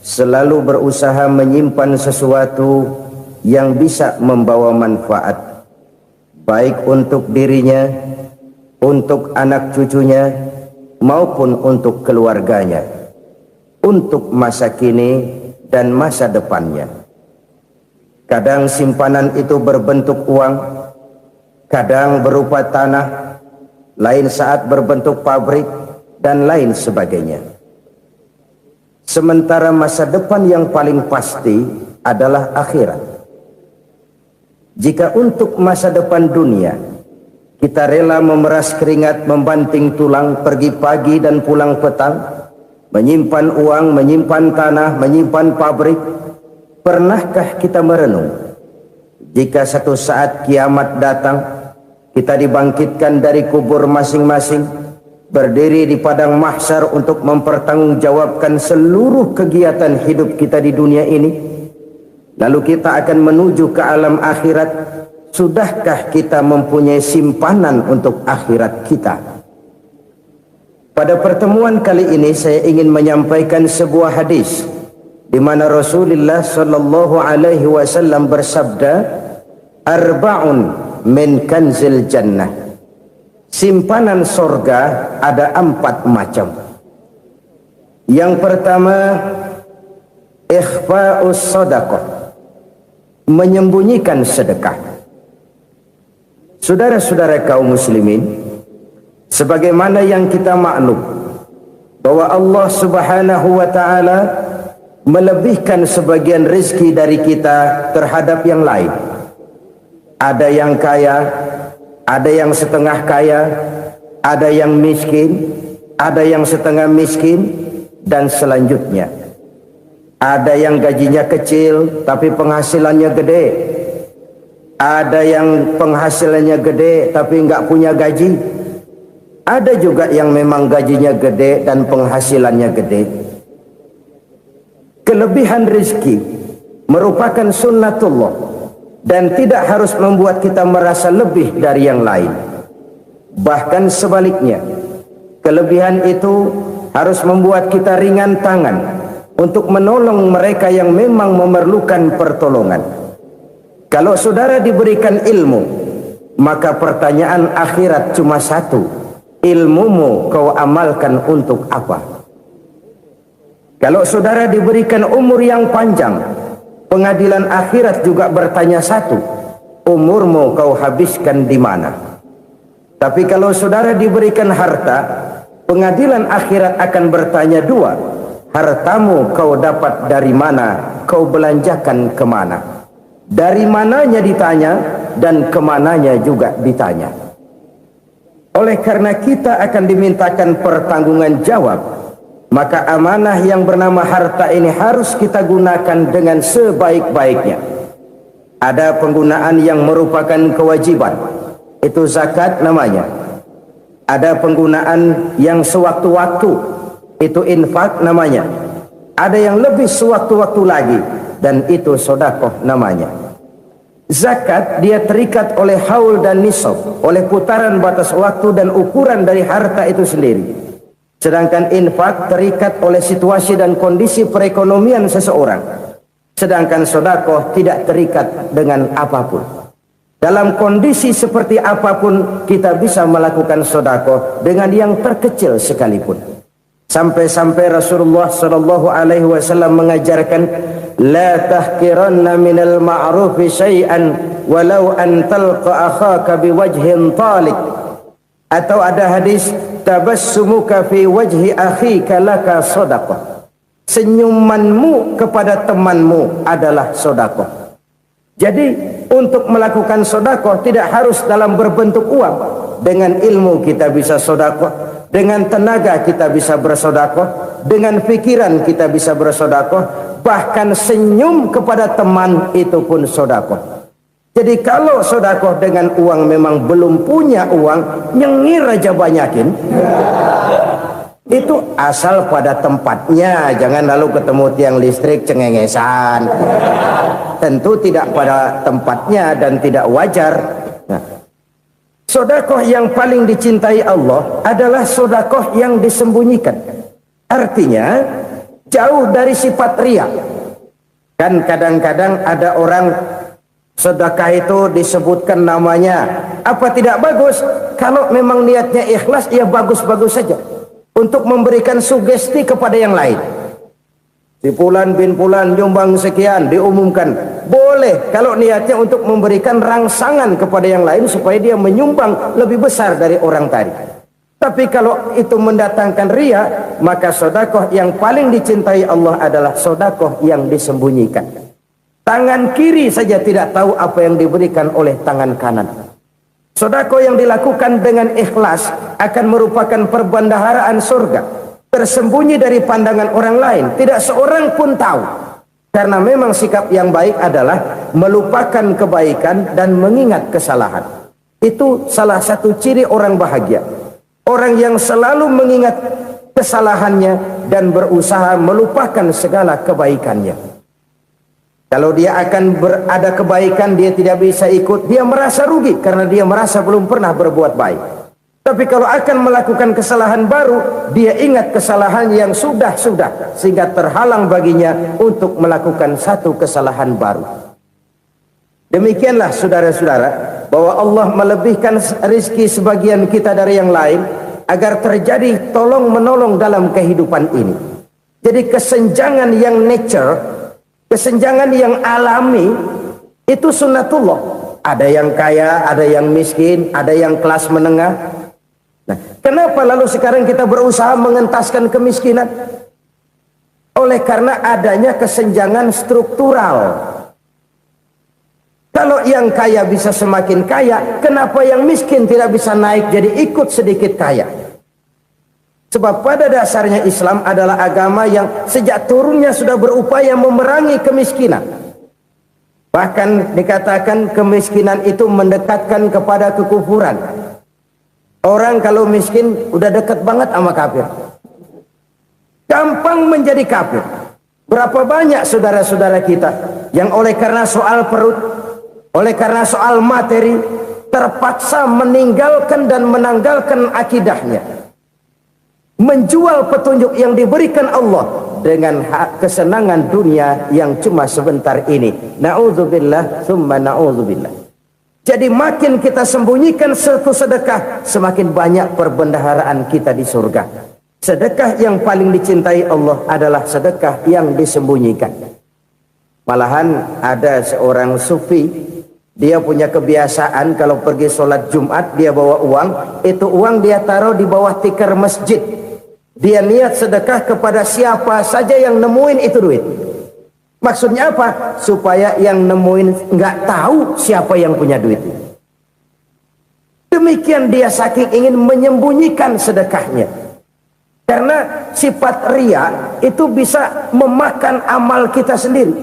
selalu berusaha menyimpan sesuatu yang bisa membawa manfaat, baik untuk dirinya, untuk anak cucunya, maupun untuk keluarganya, untuk masa kini dan masa depannya. Kadang simpanan itu berbentuk uang, kadang berupa tanah, lain saat berbentuk pabrik, dan lain sebagainya. Sementara masa depan yang paling pasti adalah akhirat. Jika untuk masa depan dunia kita rela memeras keringat, membanting tulang, pergi pagi dan pulang petang, menyimpan uang, menyimpan tanah, menyimpan pabrik, pernahkah kita merenung jika satu saat kiamat datang, kita dibangkitkan dari kubur masing-masing, berdiri di padang mahsyar untuk mempertanggungjawabkan seluruh kegiatan hidup kita di dunia ini, lalu kita akan menuju ke alam akhirat. Sudahkah kita mempunyai simpanan untuk akhirat kita? Pada pertemuan kali ini saya ingin menyampaikan sebuah hadis di mana Rasulullah sallallahu alaihi wasallam bersabda, arba'un min kanzil jannah. Simpanan sorga ada 4 macam. Yang pertama, ikhfa'us sadaqah, menyembunyikan sedekah. Saudara-saudara kaum muslimin, sebagaimana yang kita maklum bahwa Allah Subhanahu wa taala melebihkan sebagian rezeki dari kita terhadap yang lain. Ada yang kaya, ada yang setengah kaya, ada yang miskin, ada yang setengah miskin, dan selanjutnya. Ada yang gajinya kecil tapi penghasilannya gede. Ada yang penghasilannya gede tapi nggak punya gaji. Ada juga yang memang gajinya gede dan penghasilannya gede. Kelebihan rezeki merupakan sunnatullah dan tidak harus membuat kita merasa lebih dari yang lain. Bahkan sebaliknya, kelebihan itu harus membuat kita ringan tangan untuk menolong mereka yang memang memerlukan pertolongan. Kalau saudara diberikan ilmu, maka pertanyaan akhirat cuma satu: ilmumu kau amalkan untuk apa? Kalau saudara diberikan umur yang panjang, pengadilan akhirat juga bertanya satu: umurmu kau habiskan di mana? Tapi kalau saudara diberikan harta, pengadilan akhirat akan bertanya 2: hartamu kau dapat dari mana? Kau belanjakan kemana? Dari mananya ditanya dan kemananya juga ditanya. Oleh karena kita akan dimintakan pertanggungan jawab, maka amanah yang bernama harta ini harus kita gunakan dengan sebaik-baiknya. Ada penggunaan yang merupakan kewajiban, itu zakat namanya. Ada penggunaan yang sewaktu-waktu, itu infak namanya. Ada yang lebih sewaktu-waktu lagi, dan itu sedekah namanya. Zakat dia terikat oleh haul dan nisab, oleh putaran batas waktu dan ukuran dari harta itu sendiri. Sedangkan infak terikat oleh situasi dan kondisi perekonomian seseorang. Sedangkan sedekah tidak terikat dengan apapun. Dalam kondisi seperti apapun kita bisa melakukan sedekah dengan yang terkecil sekalipun. Sampai-sampai Rasulullah sallallahu alaihi wasallam mengajarkan, la tahqiranna minal ma'rufi syai'an walau an talqa akhaka biwajhin talik. Atau ada hadis, tabassumuka fi wajhi akhika laka shadaqah. Senyumanmu kepada temanmu adalah sedekah. Jadi untuk melakukan sedekah tidak harus dalam berbentuk uang. Dengan ilmu kita bisa sedekah, dengan tenaga kita bisa bersedekah, dengan pikiran kita bisa bersedekah, bahkan senyum kepada teman itu pun sedekah. Jadi kalau sedekah dengan uang memang belum punya uang, nyengir aja banyakin. Itu asal pada tempatnya, jangan lalu ketemu tiang listrik cengengesan. Tentu tidak pada tempatnya dan tidak wajar. Nah, sedekah yang paling dicintai Allah adalah sedekah yang disembunyikan. Artinya, jauh dari sifat riya. Kan kadang-kadang ada orang sedekah itu disebutkan namanya, apa tidak bagus? Kalau memang niatnya ikhlas, ya bagus-bagus saja untuk memberikan sugesti kepada yang lain. Si Fulan bin Fulan nyumbang sekian, diumumkan. Boleh kalau niatnya untuk memberikan rangsangan kepada yang lain supaya dia menyumbang lebih besar dari orang tadi. Tapi kalau itu mendatangkan riya, maka sedekah yang paling dicintai Allah adalah sedekah yang disembunyikan. Tangan kiri saja tidak tahu apa yang diberikan oleh tangan kanan. Sedekah yang dilakukan dengan ikhlas akan merupakan perbendaharaan surga, tersembunyi dari pandangan orang lain, tidak seorang pun tahu. Karena memang sikap yang baik adalah melupakan kebaikan dan mengingat kesalahan. Itu salah satu ciri orang bahagia. Orang yang selalu mengingat kesalahannya dan berusaha melupakan segala kebaikannya. Kalau dia akan berada kebaikan, dia tidak bisa ikut, dia merasa rugi karena dia merasa belum pernah berbuat baik. Tapi kalau akan melakukan kesalahan baru, dia ingat kesalahan yang sudah-sudah, sehingga terhalang baginya untuk melakukan satu kesalahan baru. Demikianlah saudara-saudara, bahwa Allah melebihkan rizki sebagian kita dari yang lain, agar terjadi tolong-menolong dalam kehidupan ini. Jadi kesenjangan yang nature, kesenjangan yang alami, itu sunnatullah. Ada yang kaya, ada yang miskin, ada yang kelas menengah. Nah, kenapa lalu sekarang kita berusaha mengentaskan kemiskinan? Oleh karena adanya kesenjangan struktural. Kalau yang kaya bisa semakin kaya, kenapa yang miskin tidak bisa naik jadi ikut sedikit kaya? Sebab pada dasarnya Islam adalah agama yang sejak turunnya sudah berupaya memerangi kemiskinan. Bahkan dikatakan kemiskinan itu mendekatkan kepada kekufuran. Orang kalau miskin udah dekat banget sama kafir. Gampang menjadi kafir. Berapa banyak saudara-saudara kita yang oleh karena soal perut, oleh karena soal materi, terpaksa meninggalkan dan menanggalkan akidahnya. Menjual petunjuk yang diberikan Allah dengan kesenangan dunia yang cuma sebentar ini. Na'udzubillah, summa na'udzubillah. Jadi makin kita sembunyikan satu sedekah, semakin banyak perbendaharaan kita di surga. Sedekah yang paling dicintai Allah adalah sedekah yang disembunyikan. Malahan ada seorang sufi, dia punya kebiasaan kalau pergi sholat Jumat, dia bawa uang, itu uang dia taruh di bawah tikar masjid. Dia niat sedekah kepada siapa saja yang nemuin itu duit. Maksudnya apa? Supaya yang nemuin nggak tahu siapa yang punya duit. Demikian dia saking ingin menyembunyikan sedekahnya. Karena sifat riya itu bisa memakan amal kita sendiri.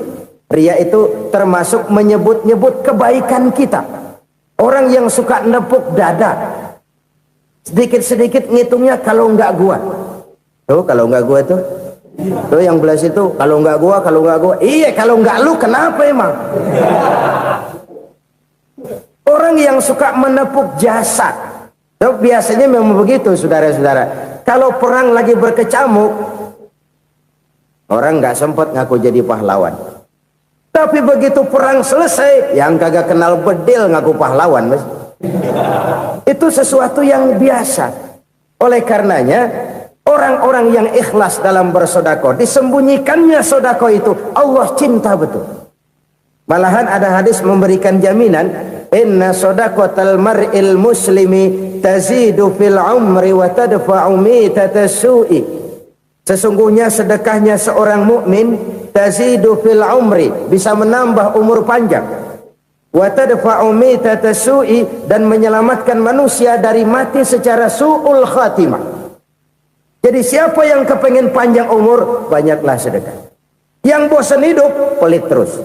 Riya itu termasuk menyebut-nyebut kebaikan kita. Orang yang suka nepuk dada, sedikit-sedikit ngitungnya kalau nggak gua. Tuh kalau nggak gua tuh. Tuh yang belah situ, kalau nggak gua. Iya, kalau nggak lu kenapa emang? Orang yang suka menepuk jasad, tuh biasanya memang begitu, saudara-saudara. Kalau perang lagi berkecamuk, orang nggak sempat ngaku jadi pahlawan. Tapi begitu perang selesai, yang kagak kenal bedil ngaku pahlawan, mas. Itu sesuatu yang biasa. Oleh karenanya, orang-orang yang ikhlas dalam bersedekah, disembunyikannya sedekah itu, Allah cinta betul. Malahan ada hadis memberikan jaminan, inna sedaqatal mar'il muslimi tazidu fil umri wa tadfa'u mitatas su'i. Sesungguhnya sedekahnya seorang mukmin tazidu fil umri, bisa menambah umur panjang. Wa tadfa'u mitatas su'i, dan menyelamatkan manusia dari mati secara su'ul khatimah. Jadi siapa yang kepengen panjang umur, banyaklah sedekah. Yang bosan hidup, pelit terus.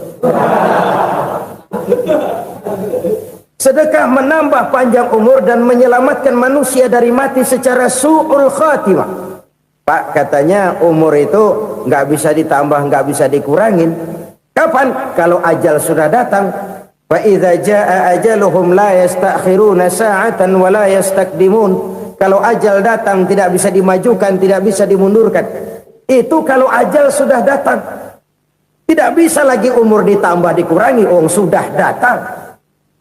Sedekah menambah panjang umur dan menyelamatkan manusia dari mati secara su'ul khatimah. Pak, katanya umur itu nggak bisa ditambah, nggak bisa dikurangin. Kapan? Kalau ajal sudah datang. Fa idza jaa ajaluhum la yastakhiruna sa'atan wa la yastakdimun. Kalau ajal datang tidak bisa dimajukan, tidak bisa dimundurkan. Itu kalau ajal sudah datang. Tidak bisa lagi umur ditambah dikurangi, sudah datang.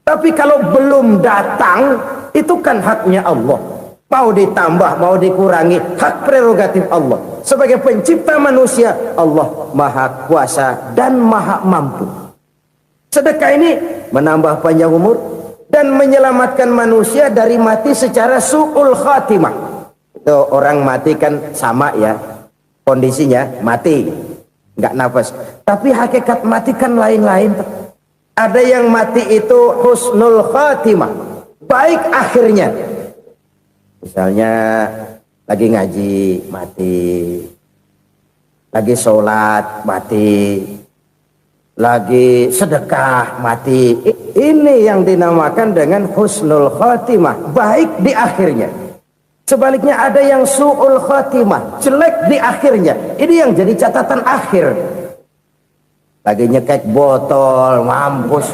Tapi kalau belum datang, itu kan haknya Allah. Mau ditambah, mau dikurangi, hak prerogatif Allah. Sebagai pencipta manusia, Allah maha kuasa dan maha mampu. Sedekah ini menambah panjang umur dan menyelamatkan manusia dari mati secara su'ul khatimah. Itu orang mati kan sama ya, kondisinya mati, nggak nafas. Tapi hakikat mati kan lain-lain. Ada yang mati itu husnul khatimah, baik akhirnya. Misalnya lagi ngaji mati, lagi sholat mati, lagi sedekah mati. Ini yang dinamakan dengan husnul khatimah, baik di akhirnya. Sebaliknya ada yang su'ul khatimah, jelek di akhirnya. Ini yang jadi catatan akhir. Lagi nyekek botol, mampus.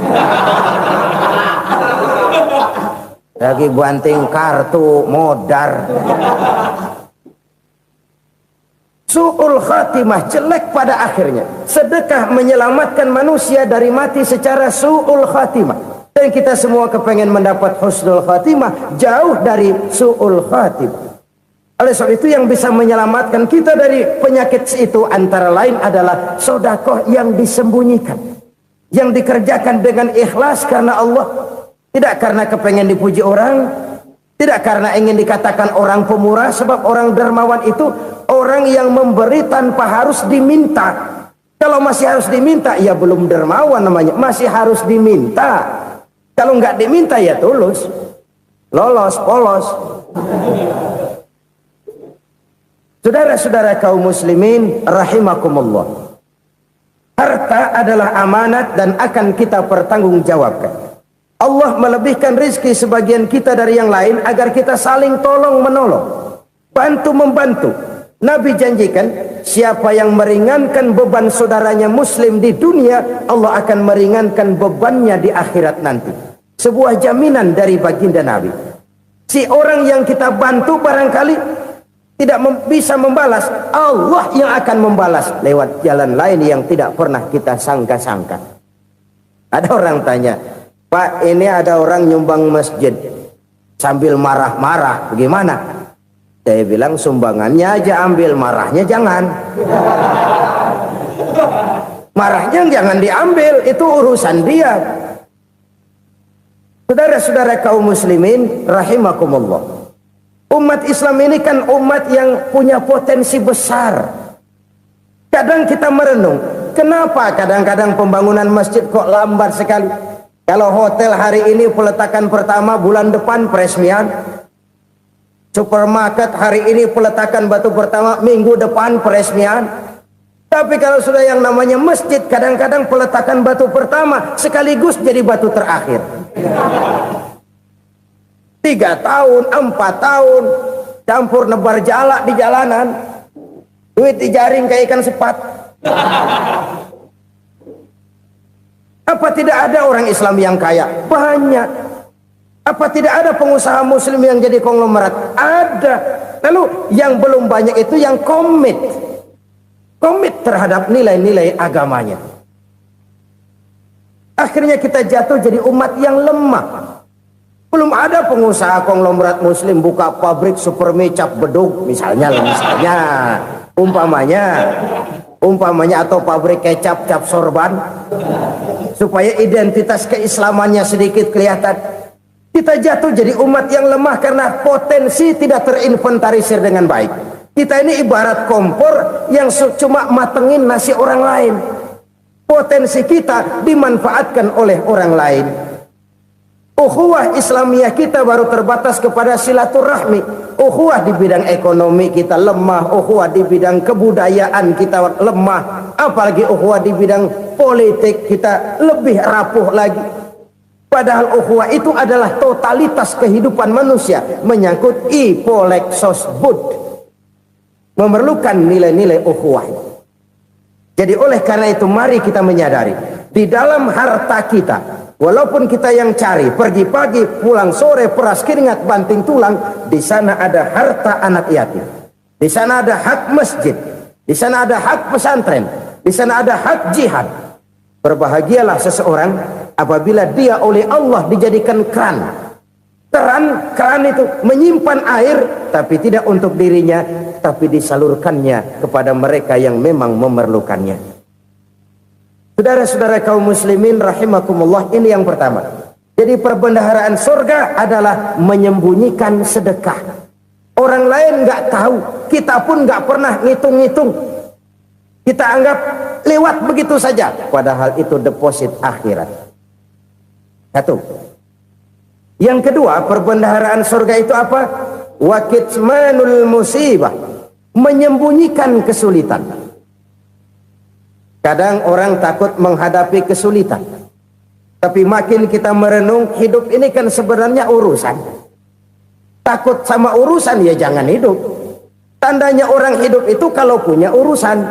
Lagi banting kartu, modar. Su'ul khatimah, jelek pada akhirnya. Sedekah menyelamatkan manusia dari mati secara su'ul khatimah. Dan kita semua kepengen mendapat husnul khatimah, jauh dari su'ul khatimah. Oleh sebab itu yang bisa menyelamatkan kita dari penyakit itu antara lain adalah sedekah yang disembunyikan, yang dikerjakan dengan ikhlas karena Allah, tidak karena kepengen dipuji orang, tidak karena ingin dikatakan orang pemurah. Sebab orang dermawan itu orang yang memberi tanpa harus diminta. Kalau masih harus diminta, ya belum dermawan namanya, masih harus diminta. Kalau nggak diminta ya tulus, lolos, polos. Saudara-saudara kaum muslimin rahimakumullah, harta adalah amanat dan akan kita pertanggungjawabkan. Allah melebihkan rizki sebagian kita dari yang lain agar kita saling tolong menolong, bantu membantu. Nabi janjikan siapa yang meringankan beban saudaranya muslim di dunia, Allah akan meringankan bebannya di akhirat nanti. Sebuah jaminan dari baginda Nabi. Si orang yang kita bantu barangkali tidak bisa membalas, Allah yang akan membalas lewat jalan lain yang tidak pernah kita sangka-sangka. Ada orang tanya, Pak, ini ada orang nyumbang masjid sambil marah-marah, bagaimana? Saya bilang sumbangannya aja ambil, marahnya jangan. Marahnya jangan diambil, itu urusan dia. Saudara-saudara kaum muslimin rahimakumullah, umat Islam ini kan umat yang punya potensi besar. Kadang kita merenung, kenapa kadang-kadang pembangunan masjid kok lambat sekali? Kalau hotel hari ini peletakan pertama, bulan depan peresmian. Supermarket hari ini peletakan batu pertama, minggu depan peresmian. Tapi kalau sudah yang namanya masjid, kadang-kadang peletakan batu pertama sekaligus jadi batu terakhir. 3 tahun, 4 tahun, campur nebar jalak di jalanan, duit dijaring kayak ikan sepat. Apa tidak ada orang Islam yang kaya? Banyak. Apa tidak ada pengusaha muslim yang jadi konglomerat? Ada. Lalu yang belum banyak itu yang komit terhadap nilai-nilai agamanya. Akhirnya kita jatuh jadi umat yang lemah. Belum ada pengusaha konglomerat muslim buka pabrik supermi cap bedug misalnya umpamanya atau pabrik kecap cap sorban supaya identitas keislamannya sedikit kelihatan. Kita jatuh jadi umat yang lemah karena potensi tidak terinventarisir dengan baik. Kita ini ibarat kompor yang cuma matengin nasi orang lain. Potensi kita dimanfaatkan oleh orang lain. Ukhuwah Islamiyah kita baru terbatas kepada silaturahmi. Ukhuwah di bidang ekonomi kita lemah, ukhuwah di bidang kebudayaan kita lemah, apalagi ukhuwah di bidang politik kita lebih rapuh lagi. Padahal ukhuwah itu adalah totalitas kehidupan manusia, menyangkut ipolexosbud, memerlukan nilai-nilai ukhuwah. Jadi oleh karena itu mari kita menyadari di dalam harta kita, walaupun kita yang cari, pergi pagi, pulang sore, peras keringat, banting tulang, di sana ada harta anak yatim. Di sana ada hak masjid. Di sana ada hak pesantren, di sana ada hak jihad. Berbahagialah seseorang apabila dia oleh Allah dijadikan keran. Keran itu menyimpan air, tapi tidak untuk dirinya, tapi disalurkannya kepada mereka yang memang memerlukannya. Saudara-saudara kaum muslimin rahimakumullah, ini yang pertama. Jadi perbendaharaan surga adalah menyembunyikan sedekah. Orang lain nggak tahu, kita pun nggak pernah ngitung-ngitung. Kita anggap lewat begitu saja, padahal itu deposit akhirat. Satu. Yang kedua, perbendaharaan surga itu apa? Wa kitmanul musibah, menyembunyikan kesulitan. Kadang orang takut menghadapi kesulitan, tapi makin kita merenung, hidup ini kan sebenarnya urusan. Takut sama urusan, ya jangan hidup. Tandanya orang hidup itu kalau punya urusan.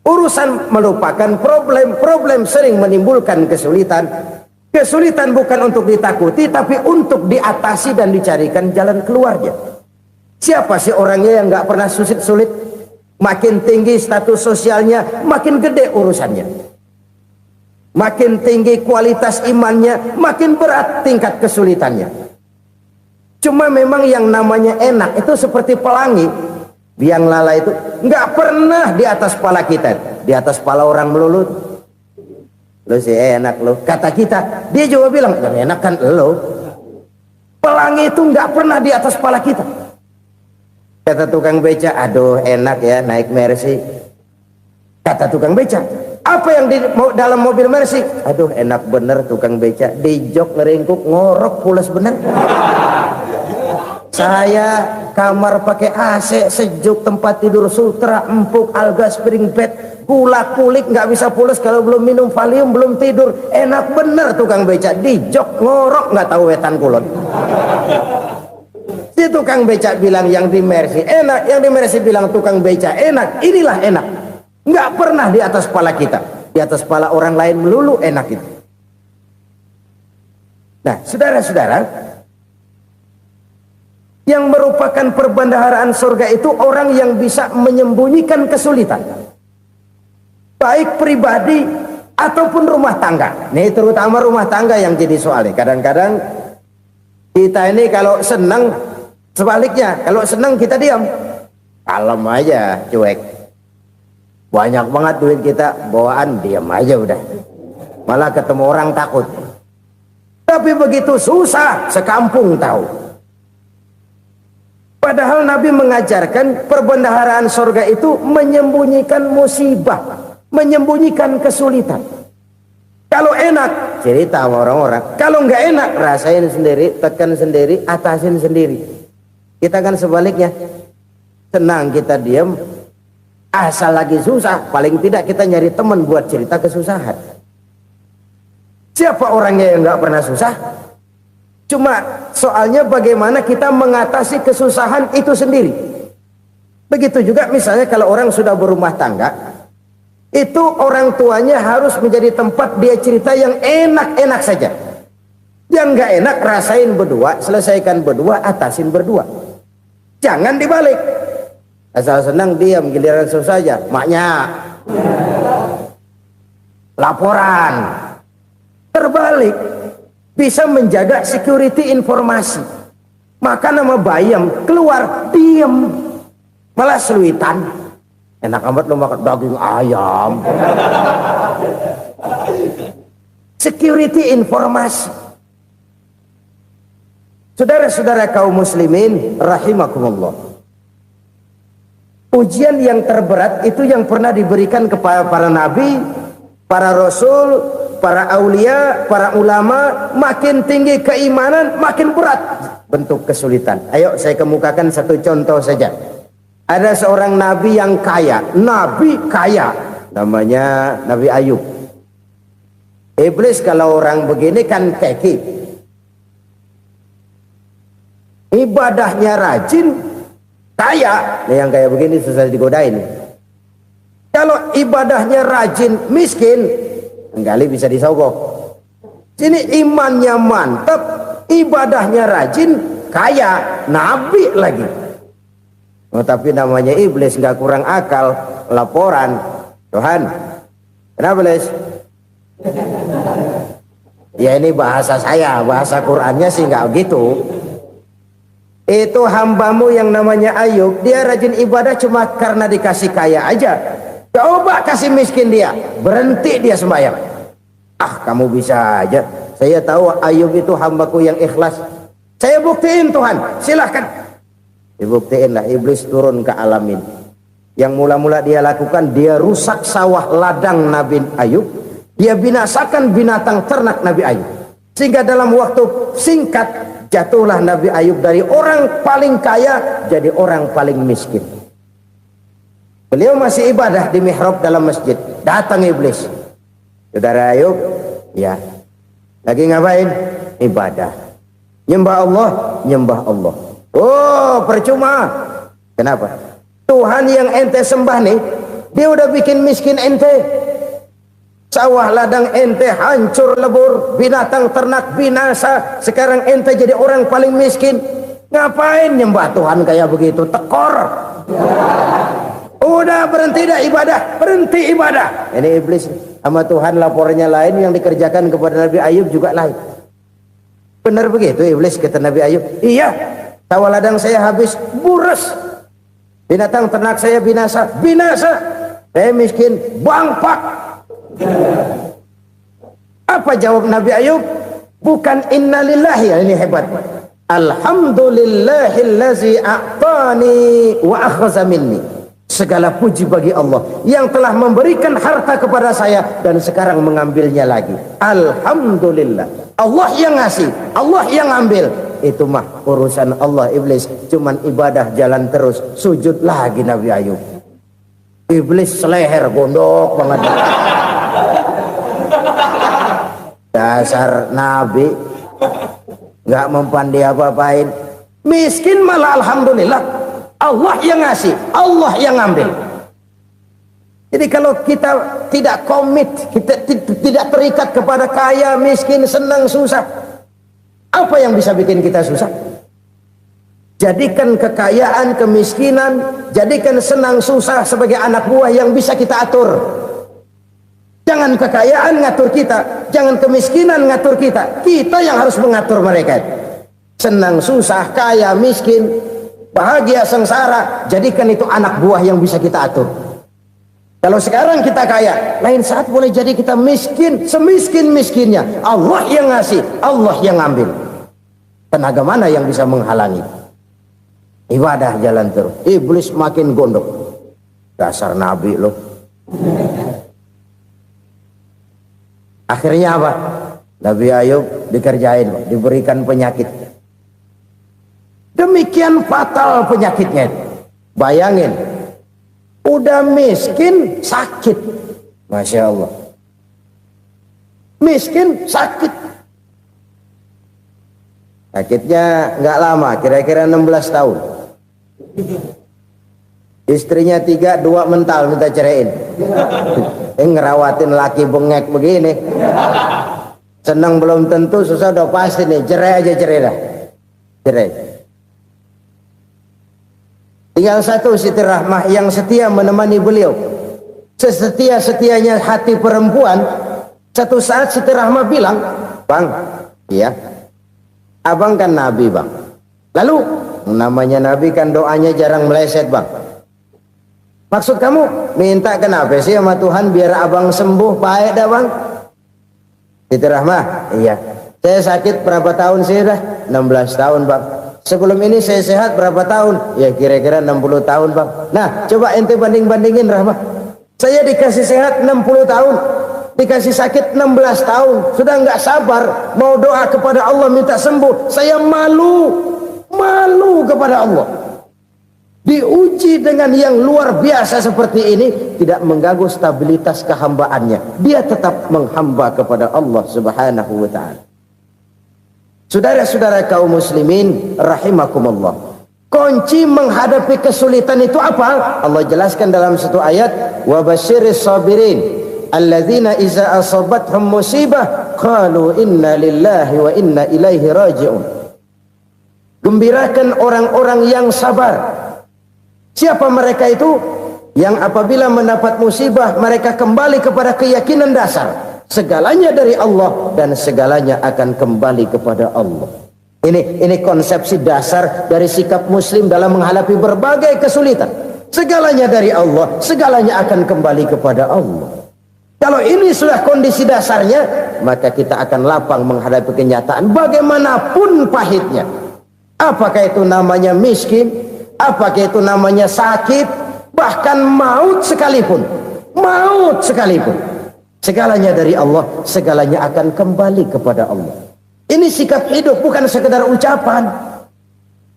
Urusan melupakan problem. Problem sering menimbulkan kesulitan. Kesulitan bukan untuk ditakuti, tapi untuk diatasi dan dicarikan jalan keluarnya. Siapa sih orangnya yang nggak pernah sulit-sulit? Makin tinggi status sosialnya, makin gede urusannya. Makin tinggi kualitas imannya, makin berat tingkat kesulitannya. Cuma memang yang namanya enak itu seperti pelangi. Biang lala itu nggak pernah di atas kepala kita, di atas kepala orang melulu. Lo sih enak lo, kata kita. Dia juga bilang yang enak kan lo. Pelangi itu nggak pernah di atas kepala kita. Kata tukang beca, aduh enak ya naik Mercy. Kata tukang beca, apa yang di dalam mobil Mercy? Aduh enak bener tukang beca, di jok ngeringkuk ngorok pulas bener. Saya kamar pakai AC sejuk, tempat tidur sutra empuk, alga spring bed, kulak kulik nggak bisa pulas kalau belum minum Valium, belum tidur. Enak bener tukang beca, di jok ngorok nggak tahu wetan kulon. Si tukang beca bilang yang di Mercy enak, yang di Mercy bilang tukang beca enak. Inilah enak, nggak pernah di atas kepala kita, di atas kepala orang lain melulu enak itu. Nah saudara-saudara, yang merupakan perbendaharaan surga itu orang yang bisa menyembunyikan kesulitan, baik pribadi ataupun rumah tangga. Nih terutama rumah tangga yang jadi soalnya. Kadang-kadang kita ini kalau senang, sebaliknya kalau senang kita diam, kalem aja, cuek. Banyak banget duit kita bawaan, diam aja udah. Malah ketemu orang takut. Tapi begitu susah, sekampung tahu. Padahal Nabi mengajarkan perbendaharaan surga itu menyembunyikan musibah, menyembunyikan kesulitan. Kalau enak, cerita sama orang-orang. Kalau nggak enak, rasain sendiri, tekan sendiri, atasin sendiri. Kita kan sebaliknya, senang kita diam, asal lagi susah, paling tidak kita nyari teman buat cerita kesusahan. Siapa orangnya yang nggak pernah susah? Cuma soalnya bagaimana kita mengatasi kesusahan itu sendiri. Begitu juga misalnya kalau orang sudah berumah tangga, itu orang tuanya harus menjadi tempat dia cerita yang enak-enak saja. Yang nggak enak rasain berdua, selesaikan berdua, atasin berdua. Jangan dibalik. Asal senang diam, giliran susah saja. Maknya laporan. Terbalik. Bisa menjaga security informasi. Maka nama bayam keluar diem, malah seluitan. Enak amat lo makan daging ayam. Security informasi. Saudara-saudara kaum muslimin rahimakumullah, ujian yang terberat itu yang pernah diberikan kepada para nabi, para rasul, para aulia, para ulama. Makin tinggi keimanan, makin berat bentuk kesulitan. Ayo saya kemukakan satu contoh saja. Ada seorang nabi yang kaya, nabi kaya, namanya Nabi Ayub. Iblis kalau orang begini kan keki, ibadahnya rajin, kaya. Nah, yang kayak begini susah digodain. Kalau ibadahnya rajin, miskin, kali bisa disogok. Sini imannya mantap, ibadahnya rajin, kaya, nabi lagi. Oh, tapi namanya iblis nggak kurang akal. laporan. Tuhan, kenapa Les? Ya ini bahasa saya, bahasa Qur'annya sih nggak gitu. Itu hambamu yang namanya Ayub, dia rajin ibadah cuma karena dikasih kaya aja. Coba kasih miskin dia, berhenti dia sembahyang. Ah, kamu bisa aja. Saya tahu Ayub itu hambaku yang ikhlas. Saya buktiin Tuhan, silahkan. Dibuktiin lah, iblis turun ke alam ini. Yang mula-mula dia lakukan, dia rusak sawah ladang Nabi Ayub. Dia binasakan binatang ternak Nabi Ayub. Sehingga dalam waktu singkat, jatuhlah Nabi Ayub dari orang paling kaya jadi orang paling miskin. Beliau masih ibadah di mihrab dalam masjid. Datang iblis. Saudara Ayub, ya, lagi ngapain? Ibadah. Nyembah Allah, nyembah Allah. Oh, percuma. Kenapa? Tuhan yang ente sembah nih, dia udah bikin miskin ente. Sawah ladang ente hancur lebur, binatang ternak binasa. Sekarang ente jadi orang paling miskin. Ngapain nyembah Tuhan kayak begitu? Tekor. Udah berhenti dah ibadah, berhenti ibadah. Ini iblis sama Tuhan laporannya lain, yang dikerjakan kepada Nabi Ayub juga lain. Benar begitu iblis kata Nabi Ayub? Iya, sawah ladang saya habis, buras. Binatang ternak saya binasa, binasa. Saya miskin, bangpak. Apa jawab Nabi Ayub? Bukan innalillahi, ini hebat. Alhamdulillahillazi a'tani wa akhadha minni. Segala puji bagi Allah yang telah memberikan harta kepada saya dan sekarang mengambilnya lagi. Alhamdulillah. Allah yang ngasih, Allah yang ambil. Itu mah urusan Allah. Iblis cuman ibadah jalan terus, sujud lagi Nabi Ayub. Iblis seleher gondok banget. Dasar Nabi nggak mempan dia apa-apain. Miskin malah alhamdulillah. Allah yang ngasih, Allah yang ambil. Jadi kalau kita tidak komit, kita tidak terikat kepada kaya, miskin, senang, susah, apa yang bisa bikin kita susah? Jadikan kekayaan, kemiskinan, jadikan senang susah sebagai anak buah yang bisa kita atur. Jangan kekayaan ngatur kita, jangan kemiskinan ngatur kita. Kita yang harus mengatur mereka. Senang susah, kaya miskin, bahagia sengsara, jadikan itu anak buah yang bisa kita atur. Kalau sekarang kita kaya, lain saat boleh jadi kita miskin, semiskin-miskinnya. Allah yang ngasih, Allah yang ambil. Tenaga mana yang bisa menghalangi? Ibadah jalan terus. Iblis makin gondok. Dasar Nabi loh. Akhirnya apa? Nabi Ayub dikerjain, diberikan penyakit. Demikian fatal penyakitnya. Bayangin, udah miskin sakit. Masya Allah. Miskin sakit. Sakitnya nggak lama, kira-kira 16 tahun. Istrinya 3, 2 mental minta ceraiin. Ngerawatin laki bengek begini. Senang belum tentu, susah udah pasti nih. Cerai aja, cerai dah. Cerai. Tinggal satu Siti Rahmah yang setia menemani beliau. Sesetia-setianya hati perempuan. Satu saat Siti Rahmah bilang, "Bang, iya, abang kan Nabi bang. Lalu namanya Nabi kan doanya jarang meleset bang. Maksud kamu minta kenapa sih sama Tuhan biar abang sembuh baik dah bang?" Siti Rahmah, iya. Saya sakit berapa tahun sih dah? 16 tahun bang. Sebelum ini saya sehat berapa tahun? Ya kira-kira 60 tahun bang. Nah coba ente banding-bandingin Rahmah. Saya dikasih sehat 60 tahun, dikasih sakit 16 tahun. Sudah nggak sabar mau doa kepada Allah minta sembuh. Saya malu kepada Allah. Diuji dengan yang luar biasa seperti ini, tidak mengganggu stabilitas kehambaannya. Dia tetap menghamba kepada Allah Subhanahu wa ta'ala. Saudara-saudara kaum muslimin rahimakumullah. Kunci menghadapi kesulitan itu apa? Allah jelaskan dalam satu ayat, wa basyiris sabirin alladzina iza asabathum musibah qalu inna lillahi wa inna ilaihi raji'un. Gembirakan orang-orang yang sabar. Siapa mereka itu? yang apabila mendapat musibah mereka kembali kepada keyakinan dasar segalanya dari Allah dan segalanya akan kembali kepada Allah. Ini konsepsi dasar dari sikap muslim dalam menghadapi berbagai kesulitan. Segalanya dari Allah, segalanya akan kembali kepada Allah. Kalau ini sudah kondisi dasarnya, maka kita akan lapang menghadapi kenyataan bagaimanapun pahitnya. Apakah itu namanya miskin, apakah itu namanya sakit, bahkan maut sekalipun. Segalanya dari Allah, segalanya akan kembali kepada Allah. Ini sikap hidup, bukan sekedar ucapan.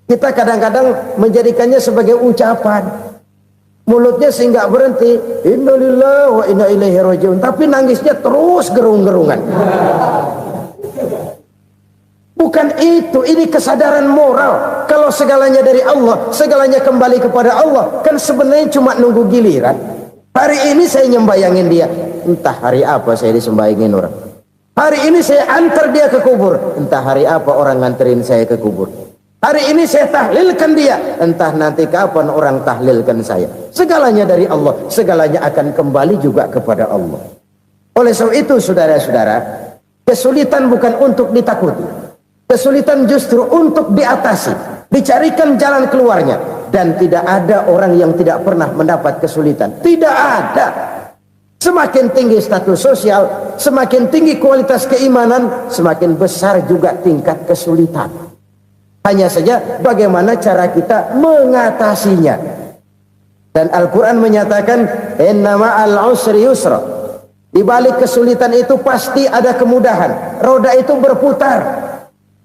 Kita kadang-kadang menjadikannya sebagai ucapan. Mulutnya sehingga berhenti, innalillahi wa inna ilaihi rajiun, tapi nangisnya terus gerung-gerungan. Bukan itu, ini kesadaran moral. Kalau segalanya dari Allah, segalanya kembali kepada Allah, kan sebenarnya cuma nunggu giliran. Hari ini saya nyembayangin dia, entah hari apa saya disembayangin orang. Hari ini saya antar dia ke kubur, entah hari apa orang nganterin saya ke kubur. Hari ini saya tahlilkan dia, entah nanti kapan orang tahlilkan saya. Segalanya dari Allah, segalanya akan kembali juga kepada Allah. Oleh sebab itu saudara-saudara, kesulitan bukan untuk ditakuti. Kesulitan justru untuk diatasi, dicarikan jalan keluarnya. Dan tidak ada orang yang tidak pernah mendapat kesulitan. Tidak ada. Semakin tinggi status sosial, semakin tinggi kualitas keimanan, semakin besar juga tingkat kesulitan. Hanya saja bagaimana cara kita mengatasinya. Dan Al-Quran menyatakan, inna ma'al usri yusra. Di balik kesulitan itu pasti ada kemudahan. Roda itu berputar.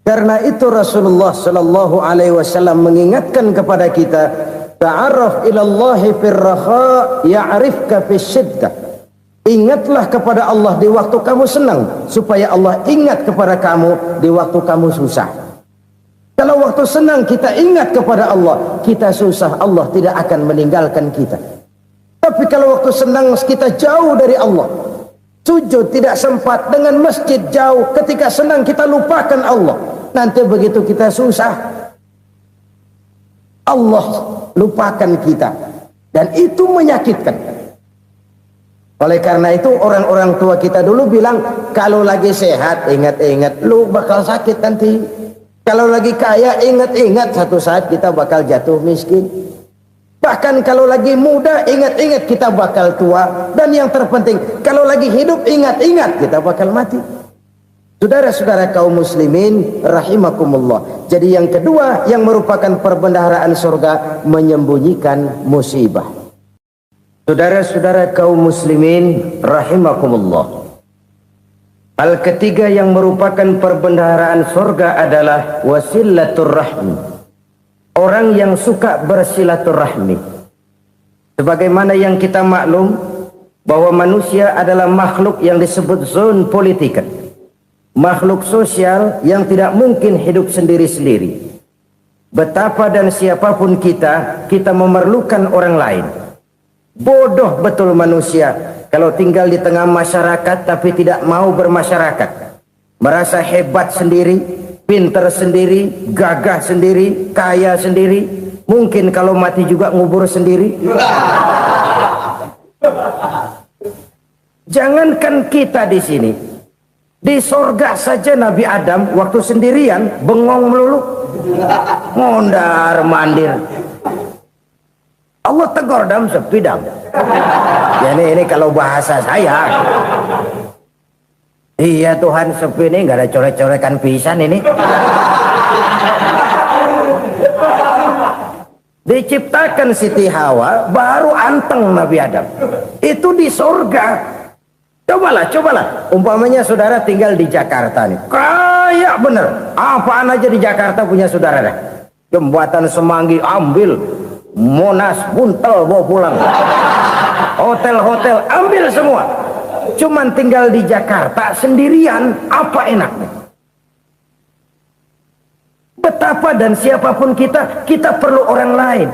Karena itu Rasulullah sallallahu alaihi wasallam mengingatkan kepada kita, ta'arraf ilallahi firraha ya'rifka fisyiddah. Ingatlah kepada Allah di waktu kamu senang, supaya Allah ingat kepada kamu di waktu kamu susah. Kalau waktu senang kita ingat kepada Allah, kita susah, Allah tidak akan meninggalkan kita. Tapi kalau waktu senang kita jauh dari Allah, sujud tidak sempat, dengan masjid jauh, ketika senang kita lupakan Allah. Nanti begitu kita susah, Allah lupakan kita. Dan itu menyakitkan. Oleh karena itu orang-orang tua kita dulu bilang, kalau lagi sehat ingat-ingat lu bakal sakit nanti. Kalau lagi kaya ingat-ingat satu saat kita bakal jatuh miskin. Bahkan kalau lagi muda ingat-ingat kita bakal tua. Dan yang terpenting, kalau lagi hidup ingat-ingat kita bakal mati. Saudara-saudara kaum muslimin rahimakumullah. Jadi yang kedua yang merupakan perbendaharaan surga, menyembunyikan musibah. Saudara-saudara kaum muslimin rahimakumullah. Hal ketiga yang merupakan perbendaharaan surga adalah wasilatur rahmi. Orang yang suka bersilaturahmi. Sebagaimana yang kita maklum bahwa manusia adalah makhluk yang disebut zon politika. Makhluk sosial yang tidak mungkin hidup sendiri-sendiri. Betapa dan siapapun kita memerlukan orang lain. Bodoh betul manusia kalau tinggal di tengah masyarakat tapi tidak mau bermasyarakat. Merasa hebat sendiri, pintar sendiri, gagah sendiri, kaya sendiri. Mungkin kalau mati juga ngubur sendiri. Jangankan kita di sini, di sorga saja Nabi Adam waktu sendirian bengong melulu, ngondar mandir. Allah tegur dam sepi dam. Ya ini kalau bahasa saya. Iya Tuhan sepi ini nggak ada coret-coretan pisan ini. Diciptakan Siti Hawa baru anteng Nabi Adam. Itu di sorga. Cobalah. Umpamanya saudara tinggal di Jakarta nih. Kayak bener. Apaan aja di Jakarta punya saudara dah. Jembatan Semanggi ambil. Monas buntel bawa pulang. Hotel-hotel ambil semua. Cuman tinggal di Jakarta sendirian, apa enaknya? Betapa dan siapapun kita perlu orang lain.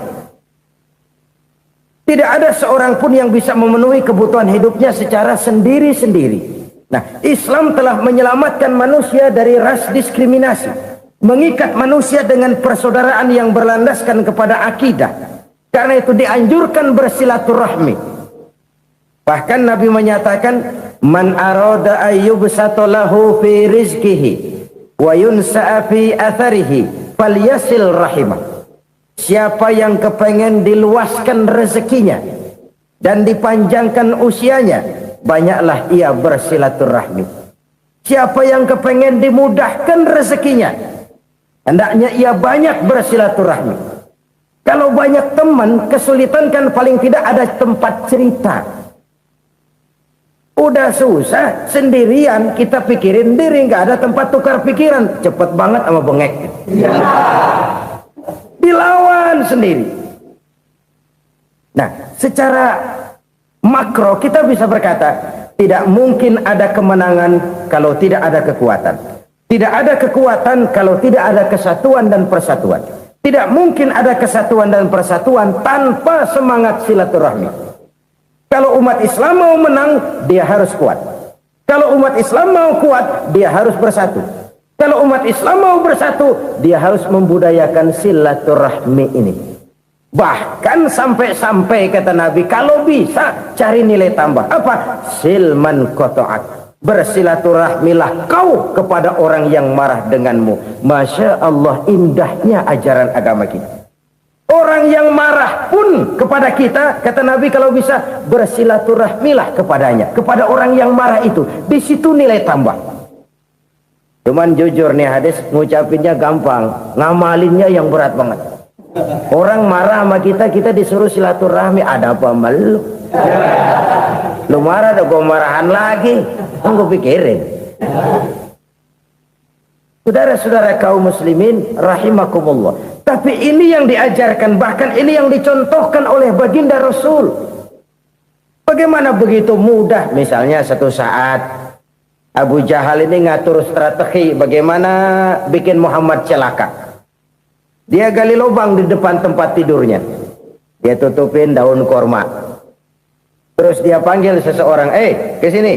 Tidak ada seorang pun yang bisa memenuhi kebutuhan hidupnya secara sendiri-sendiri. Nah, Islam telah menyelamatkan manusia dari ras diskriminasi, mengikat manusia dengan persaudaraan yang berlandaskan kepada akidah. Karena itu dianjurkan bersilaturahmi. Bahkan Nabi menyatakan, man arada ayyubsata lahu fi rizqihi wa yunsa'a fi atharihi falyasil rahimah. Siapa yang kepengen diluaskan rezekinya dan dipanjangkan usianya, banyaklah ia bersilaturahmi. Siapa yang kepengen dimudahkan rezekinya, hendaknya ia banyak bersilaturahmi. Kalau banyak teman, kesulitan kan paling tidak ada tempat cerita. Udah susah sendirian, kita pikirin diri, nggak ada tempat tukar pikiran. Cepet banget sama bengek. Dilawan sendiri. Nah, secara makro kita bisa berkata, tidak mungkin ada kemenangan kalau tidak ada kekuatan. Tidak ada kekuatan kalau tidak ada kesatuan dan persatuan. Tidak mungkin ada kesatuan dan persatuan tanpa semangat silaturahmi. Kalau umat Islam mau menang, dia harus kuat. Kalau umat Islam mau kuat, dia harus bersatu. Kalau umat Islam mau bersatu, dia harus membudayakan silaturahmi ini. Bahkan sampai-sampai kata Nabi, kalau bisa cari nilai tambah. Apa? Silman qata'ak. Bersilaturahmilah kau kepada orang yang marah denganmu. Masya Allah, indahnya ajaran agama kita. Orang yang marah pun kepada kita, kata Nabi, kalau bisa bersilaturahmilah kepadanya, kepada orang yang marah itu. Di situ nilai tambah. Cuman jujur nih hadis, ngucapinnya gampang, ngamalinnya yang berat banget. Orang marah sama kita, kita disuruh silaturahmi, ada apa malu? Lu marah, ada gua marahan lagi, gue pikirin. Saudara-saudara kaum muslimin rahimakumullah. Tapi ini yang diajarkan, bahkan ini yang dicontohkan oleh baginda Rasul. Bagaimana begitu mudah, misalnya satu saat Abu Jahal ini ngatur strategi bagaimana bikin Muhammad celaka. Dia gali lubang di depan tempat tidurnya. Dia tutupin daun korma. Terus dia panggil seseorang, ke sini.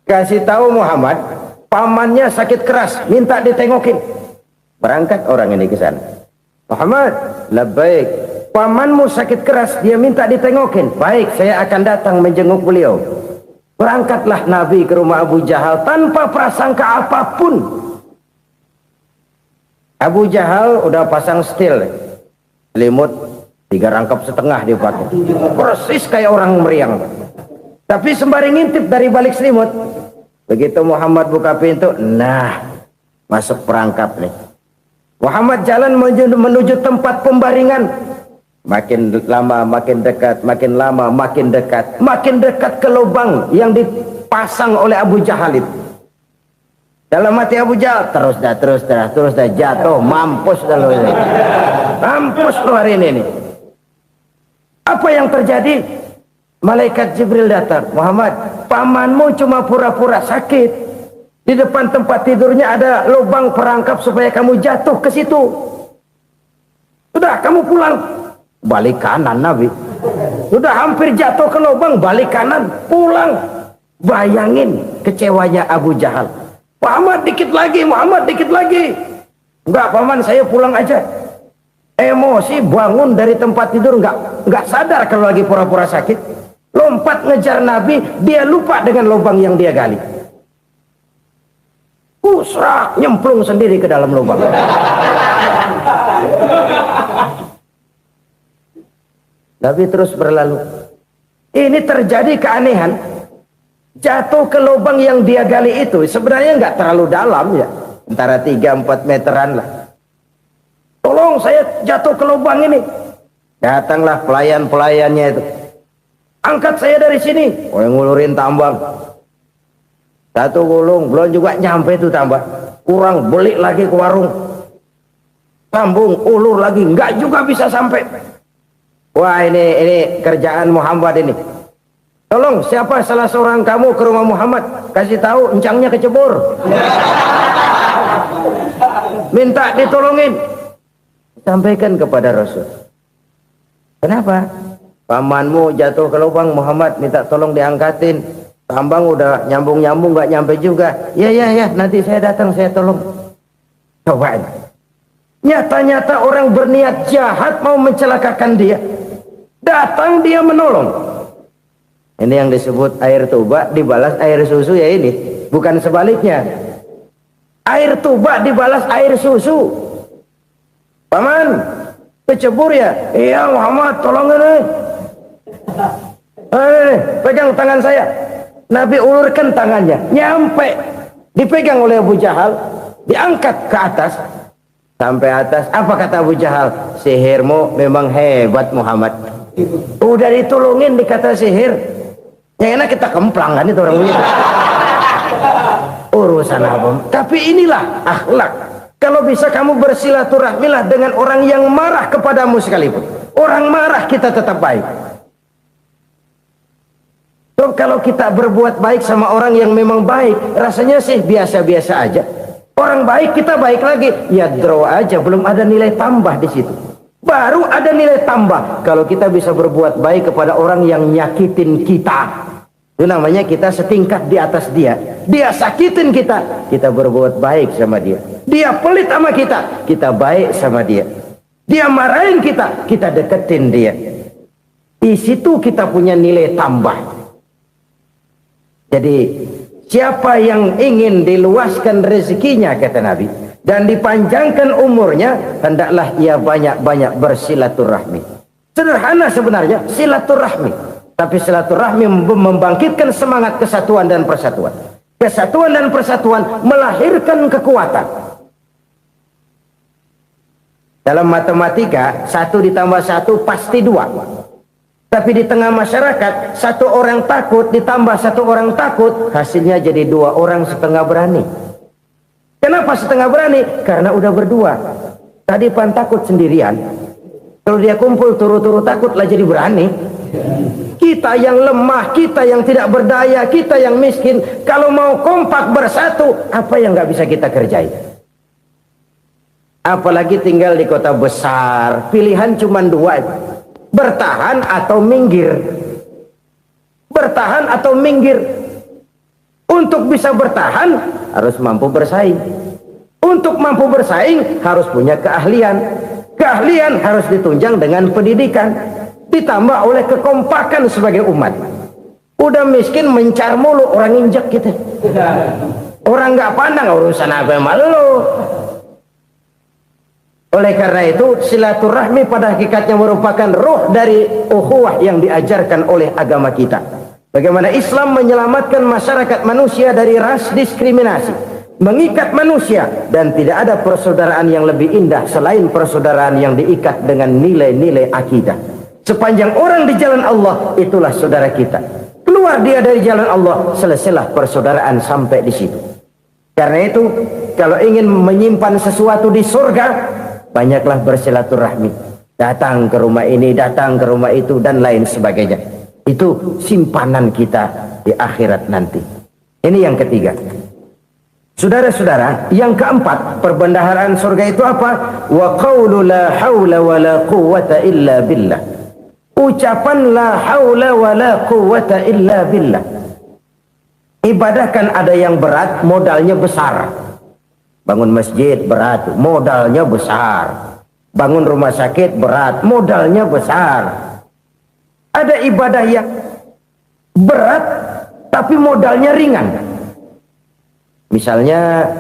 Kasih tahu Muhammad, pamannya sakit keras, minta ditengokin. Berangkat orang ini ke sana. Muhammad, labbaik. Pamanmu sakit keras, dia minta ditengokin. Baik, saya akan datang menjenguk beliau. Berangkatlah Nabi ke rumah Abu Jahal tanpa prasangka apapun. Abu Jahal udah pasang stil, selimut 3 rangkap setengah dipakai, persis kayak orang meriang. Tapi sembari ngintip dari balik selimut. Begitu Muhammad buka pintu, nah masuk perangkap nih. Muhammad jalan menuju tempat pembaringan. Makin lama makin dekat, makin lama makin dekat, makin dekat ke lubang yang dipasang oleh Abu Jahal itu. Dalam hati Abu Jahal, terus dah jatuh, mampus dah lo ini. Mampus lo hari ini. Apa yang terjadi? Malaikat Jibril datang. Muhammad, pamanmu cuma pura-pura sakit. Di depan tempat tidurnya ada lubang perangkap supaya kamu jatuh ke situ. Sudah, kamu pulang. Balik kanan Nabi. Sudah hampir jatuh ke lubang, balik kanan, pulang. Bayangin kecewanya Abu Jahal. Muhammad dikit lagi, Muhammad dikit lagi. Enggak, paman, saya pulang aja. Emosi, bangun dari tempat tidur, enggak sadar kalau lagi pura-pura sakit. Lompat ngejar Nabi, dia lupa dengan lubang yang dia gali. Usrak, nyemplung sendiri ke dalam lubang. Nabi terus berlalu. Ini terjadi keanehan. Jatuh ke lubang yang dia gali itu sebenarnya nggak terlalu dalam ya, antara 3-4 meteran lah. Tolong, saya jatuh ke lubang ini. Datanglah pelayan-pelayannya itu. Angkat saya dari sini. Oh, yang ngulurin tambang. Satu gulung, belum juga nyampe itu tambah. Kurang, beli lagi ke warung. Sambung, ulur lagi, nggak juga bisa sampai. Wah, ini kerjaan Muhammad ini. Tolong, siapa salah seorang kamu ke rumah Muhammad, kasih tahu encangnya kecebur. Minta ditolongin. Sampaikan kepada Rasul. Kenapa? Pamanmu jatuh ke lubang, Muhammad minta tolong diangkatin. Tambang udah nyambung-nyambung nggak nyampe juga. Ya, nanti saya datang, saya tolong. Coba. Nyata-nyata orang berniat jahat mau mencelakakan dia. Datang dia menolong. Ini yang disebut air tuba dibalas air susu ya ini. Bukan sebaliknya. Air tuba dibalas air susu. Paman, kecebur ya? Iya Muhammad, tolong ini. Pegang tangan saya. Nabi ulurkan tangannya, nyampe, dipegang oleh Abu Jahal, diangkat ke atas, sampai atas. Apa kata Abu Jahal? Sihirmu memang hebat Muhammad. Udah ditolongin dikata sihir. Yang enak kita kemplang kan itu orang begitu. Urusan apa? Tapi inilah akhlak. Kalau bisa kamu bersilaturahmilah dengan orang yang marah kepadamu sekalipun. Orang marah kita tetap baik. So, kalau kita berbuat baik sama orang yang memang baik, rasanya sih biasa-biasa aja. Orang baik kita baik lagi, ya draw aja, belum ada nilai tambah di situ. Baru ada nilai tambah kalau kita bisa berbuat baik kepada orang yang nyakitin kita. Itu namanya kita setingkat di atas dia. Dia sakitin kita, kita berbuat baik sama dia. Dia pelit sama kita, kita baik sama dia. Dia marahin kita, kita deketin dia. Di situ kita punya nilai tambah. Jadi siapa yang ingin diluaskan rezekinya kata Nabi dan dipanjangkan umurnya, hendaklah ia banyak-banyak bersilaturahmi. Sederhana sebenarnya silaturahmi, tapi silaturahmi membangkitkan semangat kesatuan dan persatuan. Kesatuan dan persatuan melahirkan kekuatan. Dalam matematika 1 ditambah 1 pasti 2. Tapi di tengah masyarakat, 1 orang takut ditambah 1 orang takut, hasilnya jadi 2 orang setengah berani. Kenapa setengah berani? Karena udah berdua. Tadi pan takut sendirian. Kalau dia kumpul turu-turu takutlah jadi berani. Kita yang lemah, kita yang tidak berdaya, kita yang miskin, kalau mau kompak bersatu, apa yang nggak bisa kita kerjain? Apalagi tinggal di kota besar, pilihan cuma 2. Bertahan atau minggir. Bertahan atau minggir. Untuk bisa bertahan harus mampu bersaing. Untuk mampu bersaing harus punya keahlian. Keahlian harus ditunjang dengan pendidikan, ditambah oleh kekompakan sebagai umat. Udah miskin mencar mulu, orang injak kita. Orang nggak pandang urusan apa malu. Oleh karena itu silaturahmi pada hakikatnya merupakan ruh dari ukhuwah yang diajarkan oleh agama kita. Bagaimana Islam menyelamatkan masyarakat manusia dari ras diskriminasi, mengikat manusia, dan tidak ada persaudaraan yang lebih indah selain persaudaraan yang diikat dengan nilai-nilai akidah. Sepanjang orang di jalan Allah, itulah saudara kita. Keluar dia dari jalan Allah, selesailah persaudaraan sampai di situ. Karena itu, kalau ingin menyimpan sesuatu di surga, banyaklah bersilaturahmi. Datang ke rumah ini, datang ke rumah itu, dan lain sebagainya. Itu simpanan kita di akhirat nanti. Ini yang ketiga. Saudara-saudara, yang keempat, perbendaharaan surga itu apa? Wa qawlu la hawla wa la quwwata illa billah. Ucapan la hawla wa la quwwata illa billah. Ibadah kan ada yang berat, modalnya besar. Bangun masjid berat, modalnya besar. Bangun rumah sakit berat, modalnya besar. Ada ibadah yang berat tapi modalnya ringan. Misalnya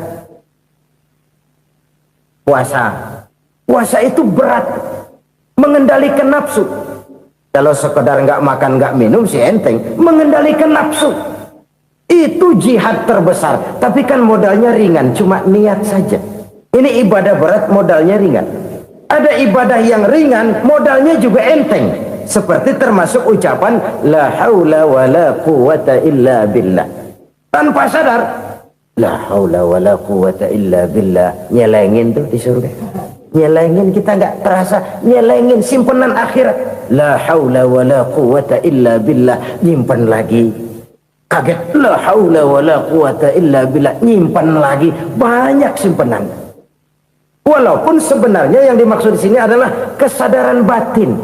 puasa. Puasa itu berat, mengendalikan nafsu. Kalau sekedar nggak makan nggak minum sih enteng, mengendalikan nafsu. Itu jihad terbesar, tapi kan modalnya ringan, cuma niat saja. Ini ibadah berat, modalnya ringan. Ada ibadah yang ringan, modalnya juga enteng. Seperti termasuk ucapan la haula wa la quwwata illa billah. Tanpa sadar, la haula wa la quwwata illa billah. Nyelengin tuh di surga. Nyelengin, kita nggak terasa, nyelengin simpenan akhirat. La haula wa la quwwata illa billah. Nyimpen lagi. Kaget, la haula wa la quwata illa billah, nyimpan lagi, banyak simpenan. Walaupun sebenarnya yang dimaksud di sini adalah kesadaran batin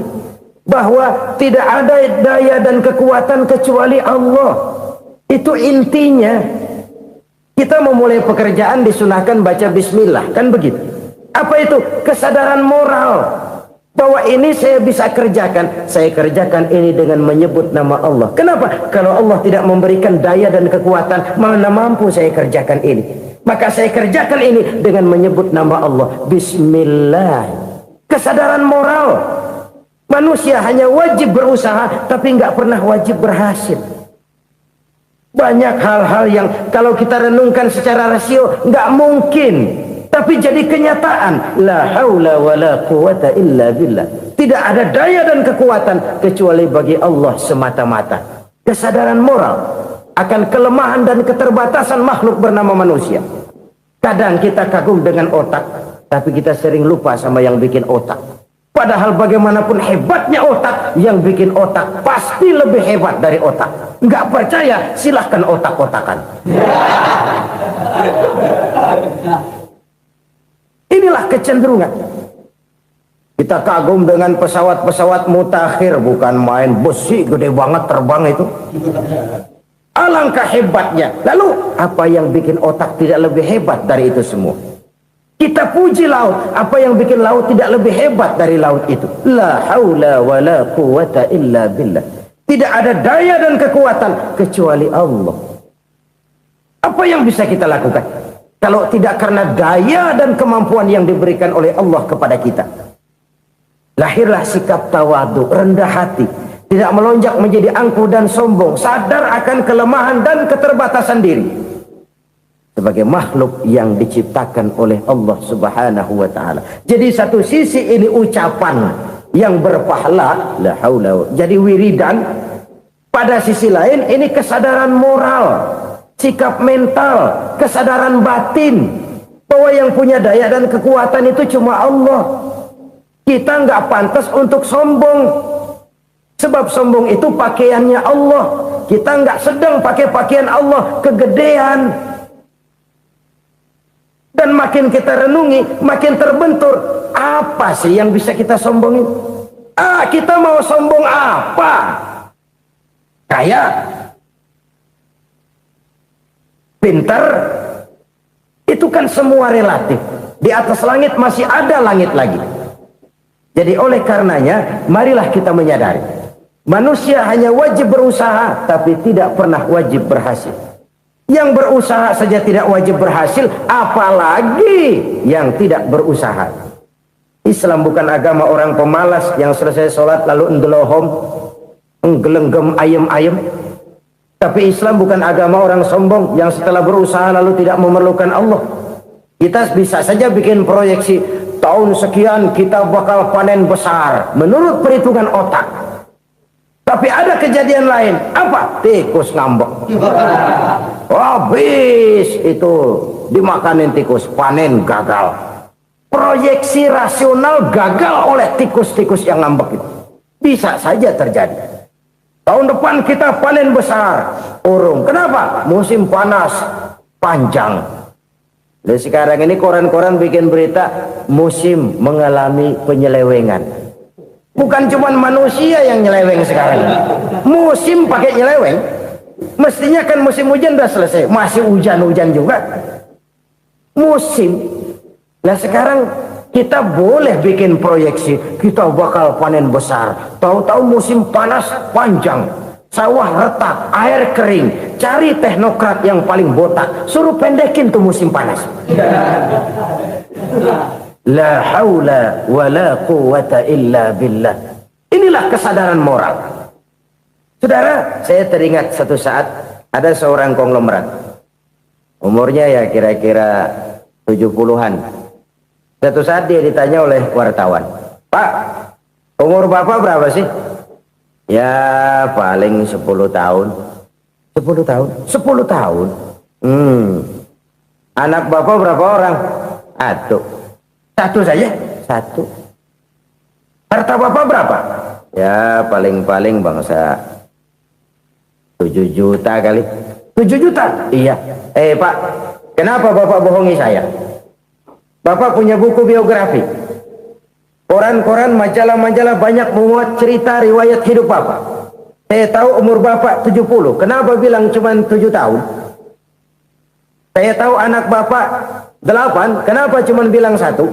bahwa tidak ada daya dan kekuatan kecuali Allah. Itu intinya. Kita memulai pekerjaan disunahkan baca bismillah, kan begitu. Apa itu? Kesadaran moral Bahwa ini saya bisa kerjakan, saya kerjakan ini dengan menyebut nama Allah. Kenapa? Kalau Allah tidak memberikan daya dan kekuatan, mana mampu saya kerjakan ini. Maka saya kerjakan ini dengan menyebut nama Allah. Bismillah. Kesadaran moral. Manusia hanya wajib berusaha, tapi nggak pernah wajib berhasil. Banyak hal-hal yang kalau kita renungkan secara rasio nggak mungkin, tapi jadi kenyataan. La haula wa la quwata illa billah. Tidak ada daya dan kekuatan kecuali bagi Allah semata-mata. Kesadaran moral akan kelemahan dan keterbatasan makhluk bernama manusia. Kadang kita kagum dengan otak, tapi kita sering lupa sama yang bikin otak. Padahal bagaimanapun hebatnya otak, yang bikin otak pasti lebih hebat dari otak. Nggak percaya, silahkan otak-otakan. Inilah kecenderungan. Kita kagum dengan pesawat-pesawat mutakhir, bukan main, besi gede banget terbang itu. Alangkah hebatnya. Lalu apa yang bikin otak tidak lebih hebat dari itu semua? Kita puji laut, apa yang bikin laut tidak lebih hebat dari laut itu? La haula wa la quwata illa billah. Tidak ada daya dan kekuatan kecuali Allah. Apa yang bisa kita lakukan kalau tidak karena daya dan kemampuan yang diberikan oleh Allah kepada kita? Lahirlah sikap tawadu, rendah hati, tidak melonjak menjadi angkuh dan sombong, sadar akan kelemahan dan keterbatasan diri sebagai makhluk yang diciptakan oleh Allah Subhanahu wa taala. Jadi satu sisi ini ucapan yang berpahala, la haula, jadi wiridan. Pada sisi lain ini kesadaran moral, sikap mental, kesadaran batin bahwa yang punya daya dan kekuatan itu cuma Allah. Kita nggak pantas untuk sombong, sebab sombong itu pakaiannya Allah. Kita nggak sedang pakai pakaian Allah, kegedean. Dan makin kita renungi, makin terbentur. Apa sih yang bisa kita sombongin? Kita mau sombong apa? Kaya? Pintar? Itu kan semua relatif. Di atas langit masih ada langit lagi. Jadi oleh karenanya, marilah kita menyadari. Manusia hanya wajib berusaha, tapi tidak pernah wajib berhasil. Yang berusaha saja tidak wajib berhasil, apalagi yang tidak berusaha. Islam bukan agama orang pemalas yang selesai sholat lalu endelohom, enggelenggem ayem-ayem. Tapi Islam bukan agama orang sombong yang setelah berusaha lalu tidak memerlukan Allah. Kita bisa saja bikin proyeksi, tahun sekian kita bakal panen besar menurut perhitungan otak. Tapi ada kejadian lain. Apa? Tikus ngambek. Habis itu dimakanin tikus, panen gagal. Proyeksi rasional gagal oleh tikus-tikus yang ngambek itu. Bisa saja terjadi. Tahun depan kita panen besar, urung. Kenapa? Musim panas panjang. Dan sekarang ini koran-koran bikin berita musim mengalami penyelewengan. Bukan cuma manusia yang nyeleweng sekarang. Musim pakai nyeleweng. Mestinya kan musim hujan udah selesai, masih hujan-hujan juga. Musim. Nah sekarang kita boleh bikin proyeksi, kita bakal panen besar. Tahu-tahu musim panas panjang, sawah retak, air kering. Cari teknokrat yang paling botak, suruh pendekin tuh musim panas. La haula wa la quwata illa billah. Inilah kesadaran moral. Saudara, saya teringat satu saat ada seorang konglomerat. Umurnya ya kira-kira 70-an. Satu saat dia ditanya oleh wartawan, "Pak, umur Bapak berapa sih?" "Ya paling 10 tahun." 10 tahun? 10 tahun? Anak Bapak berapa orang? Aduh. Satu saja? Satu. Harta Bapak berapa? Ya paling-paling bangsa 7 juta kali. 7 juta? Iya. Pak, kenapa Bapak bohongi saya? Bapak punya buku biografi. Koran-koran, majalah-majalah banyak memuat cerita riwayat hidup Bapak. Saya tahu umur Bapak 70. Kenapa bilang cuma 7 tahun? Saya tahu anak Bapak 8. Kenapa cuma bilang 1?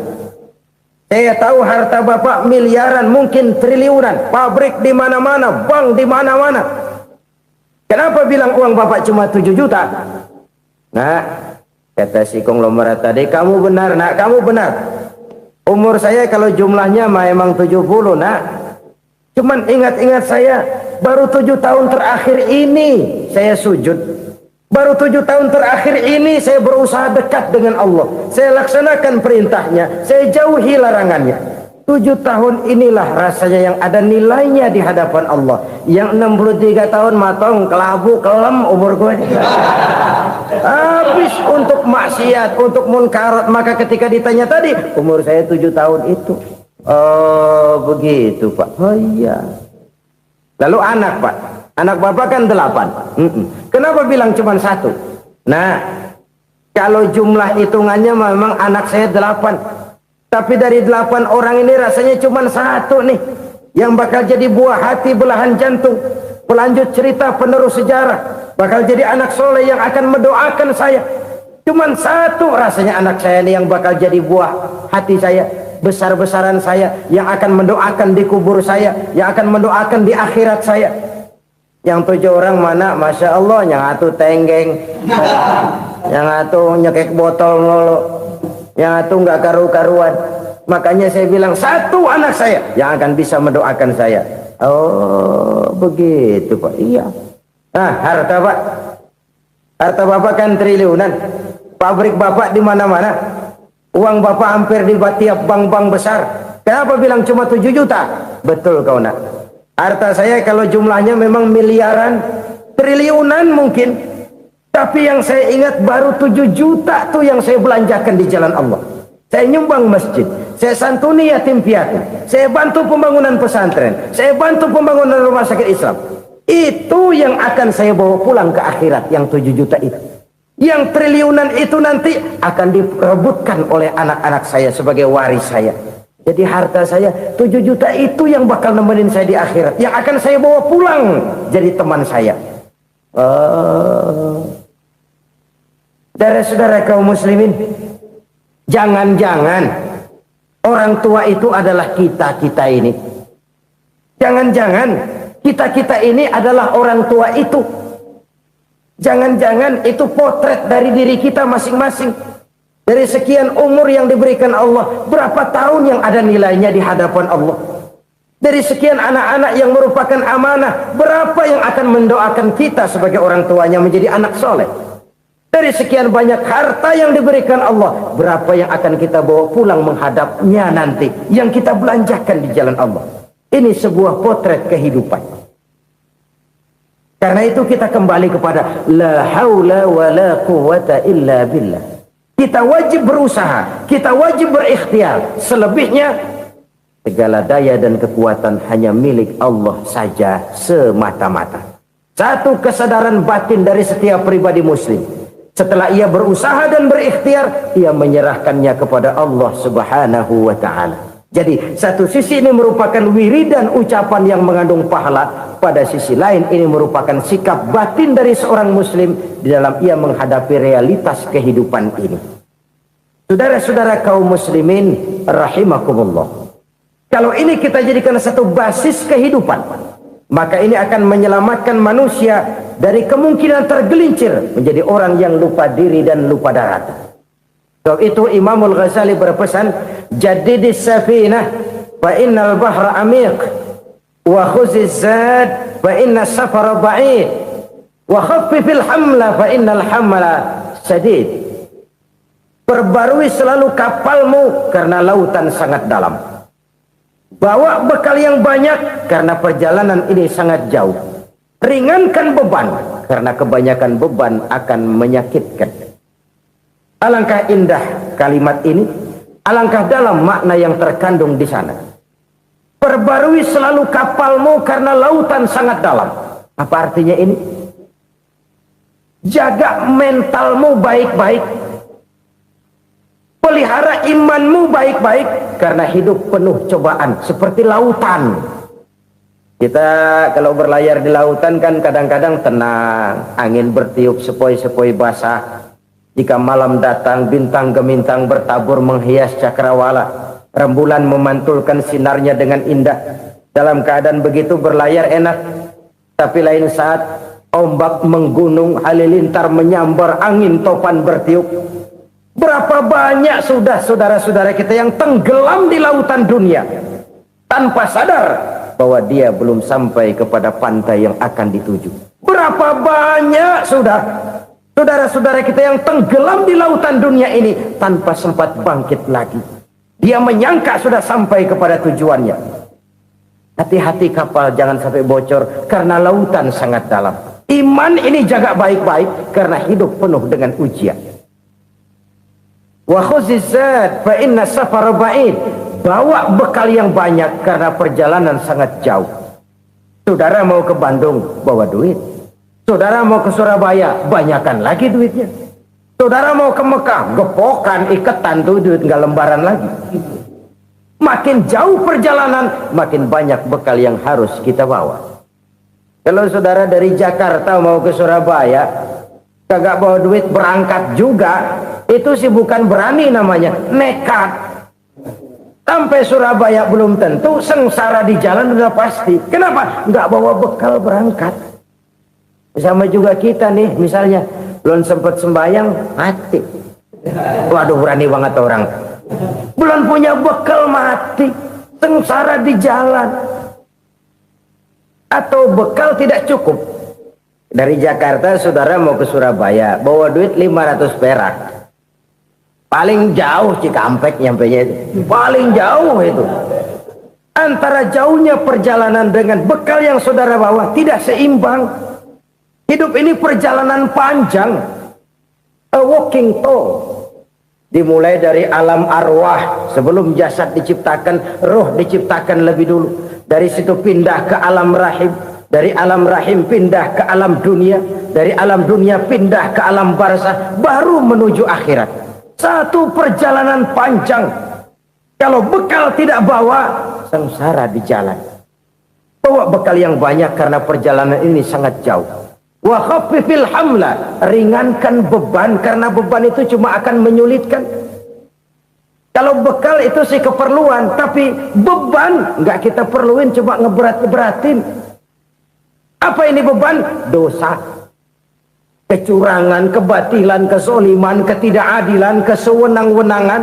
Saya tahu harta bapak miliaran, mungkin triliunan, pabrik di mana-mana, bank di mana-mana. Kenapa bilang uang bapak cuma 7 juta? Nah, kata si konglomerat tadi, kamu benar nak, kamu benar. Umur saya kalau jumlahnya memang 70 nak. Cuman ingat-ingat saya, baru 7 tahun terakhir ini saya sujud. Baru 7 tahun terakhir ini saya berusaha dekat dengan Allah. Saya laksanakan perintahnya, saya jauhi larangannya. 7 tahun inilah rasanya yang ada nilainya di hadapan Allah. Yang 63 tahun matong, kelabu, kelem umur gue. Habis untuk maksiat, untuk munkarat. Maka ketika ditanya tadi, umur saya 7 tahun itu. Oh begitu Pak. Oh iya. Lalu anak Pak. Anak bapak kan 8. Kenapa bilang cuma 1? Nah, kalau jumlah hitungannya memang anak saya 8. Tapi dari 8 orang ini rasanya cuma 1 nih yang bakal jadi buah hati, belahan jantung, pelanjut cerita, penerus sejarah, bakal jadi anak soleh yang akan mendoakan saya. Cuma 1 rasanya anak saya ini yang bakal jadi buah hati saya, besar-besaran saya, yang akan mendoakan di kubur saya, yang akan mendoakan di akhirat saya. Yang 7 orang mana, Masya Allah, yang atu tenggeng, yang atu nyekek botol ngolo, yang atu nggak karu-karuan. Makanya saya bilang 1 anak saya yang akan bisa mendoakan saya. Oh begitu Pak. Iya. Nah harta Pak, harta bapak kan triliunan, pabrik bapak di mana-mana, uang bapak hampir di tiap bank-bank besar. Kenapa bilang cuma 7 juta? Betul kau nak. Harta saya kalau jumlahnya memang miliaran, triliunan mungkin. Tapi yang saya ingat baru 7 juta tuh yang saya belanjakan di jalan Allah. Saya nyumbang masjid, saya santuni yatim piatu, saya bantu pembangunan pesantren, saya bantu pembangunan rumah sakit Islam. Itu yang akan saya bawa pulang ke akhirat, yang 7 juta itu. Yang triliunan itu nanti akan diperebutkan oleh anak-anak saya sebagai waris saya. Jadi harta saya 7 juta itu yang bakal nemenin saya di akhirat, yang akan saya bawa pulang jadi teman saya. Saudara-saudara kaum muslimin, jangan-jangan orang tua itu adalah kita-kita ini. Jangan-jangan kita-kita ini adalah orang tua itu. Jangan-jangan itu potret dari diri kita masing-masing. Dari sekian umur yang diberikan Allah, berapa tahun yang ada nilainya di hadapan Allah? Dari sekian anak-anak yang merupakan amanah, berapa yang akan mendoakan kita sebagai orang tuanya menjadi anak soleh? Dari sekian banyak harta yang diberikan Allah, berapa yang akan kita bawa pulang menghadapnya nanti, yang kita belanjakan di jalan Allah? Ini sebuah potret kehidupan. Karena itu kita kembali kepada la haula wa la quwwata illa billah. Kita wajib berusaha, kita wajib berikhtiar. Selebihnya segala daya dan kekuatan hanya milik Allah saja semata-mata. Satu kesadaran batin dari setiap pribadi muslim. Setelah ia berusaha dan berikhtiar, ia menyerahkannya kepada Allah Subhanahu wa ta'ala. Jadi satu sisi ini merupakan wiridan ucapan yang mengandung pahala, pada sisi lain ini merupakan sikap batin dari seorang muslim di dalam ia menghadapi realitas kehidupan ini. Saudara-saudara kaum muslimin rahimakumullah, kalau ini kita jadikan satu basis kehidupan, maka ini akan menyelamatkan manusia dari kemungkinan tergelincir menjadi orang yang lupa diri dan lupa darat. Sebab itu Imamul Ghazali berpesan, jadidis safinah fa innal bahra amiq, wa khuziz zad fa inna safara ba'id, wa khaffifil hamla fa innal hamla sadid. Perbarui selalu kapalmu karena lautan sangat dalam. Bawa bekal yang banyak karena perjalanan ini sangat jauh. Ringankan beban karena kebanyakan beban akan menyakitkan. Alangkah indah kalimat ini, alangkah dalam makna yang terkandung di sana. Perbarui selalu kapalmu karena lautan sangat dalam. Apa artinya ini? Jaga mentalmu baik-baik. Pelihara imanmu baik-baik karena hidup penuh cobaan seperti lautan. Kita kalau berlayar di lautan kan kadang-kadang tenang, angin bertiup sepoi-sepoi basah. Jika malam datang, bintang gemintang bertabur menghias cakrawala. Rembulan memantulkan sinarnya dengan indah. Dalam keadaan begitu berlayar enak. Tapi lain saat ombak menggunung, halilintar menyambar, angin topan bertiup. Berapa banyak sudah saudara-saudara kita yang tenggelam di lautan dunia tanpa sadar bahwa dia belum sampai kepada pantai yang akan dituju. Berapa banyak sudah saudara-saudara kita yang tenggelam di lautan dunia ini tanpa sempat bangkit lagi. Dia menyangka sudah sampai kepada tujuannya. Hati-hati kapal jangan sampai bocor karena lautan sangat dalam. Iman ini jaga baik-baik karena hidup penuh dengan ujian. Wa khuzizat fa inna safara ba'id. Bawa bekal yang banyak karena perjalanan sangat jauh. Saudara mau ke Bandung, bawa duit. Saudara mau ke Surabaya, banyakan lagi duitnya. Saudara mau ke Mekah, gepokan, iketan tuh duit nggak lembaran lagi. Makin jauh perjalanan, makin banyak bekal yang harus kita bawa. Kalau saudara dari Jakarta mau ke Surabaya, kagak bawa duit berangkat juga, itu sih bukan berani namanya, nekat. Sampai Surabaya belum tentu, sengsara di jalan udah pasti. Kenapa? Nggak bawa bekal berangkat. Sama juga kita nih, misalnya belum sempat sembahyang, mati. Waduh, berani banget orang. Belum punya bekal, mati. Sengsara di jalan. Atau bekal tidak cukup. Dari Jakarta saudara mau ke Surabaya, bawa duit 500 perak. Paling jauh Cikampek nyampenya itu. Paling jauh itu. Antara jauhnya perjalanan dengan bekal yang saudara bawa tidak seimbang. Hidup ini perjalanan panjang. A walking tour. Dimulai dari alam arwah. Sebelum jasad diciptakan, roh diciptakan lebih dulu. Dari situ pindah ke alam rahim. Dari alam rahim pindah ke alam dunia. Dari alam dunia pindah ke alam barzah. Baru menuju akhirat. Satu perjalanan panjang. Kalau bekal tidak bawa, sengsara di jalan. Bawa bekal yang banyak karena perjalanan ini sangat jauh. Wa khaffifil hamla, ringankan beban karena beban itu cuma akan menyulitkan. Kalau bekal itu sih keperluan, tapi beban nggak kita perluin, coba ngeberat-beratin. Apa ini beban? Dosa, kecurangan, kebatilan, kezoliman, ketidakadilan, kesewenang-wenangan.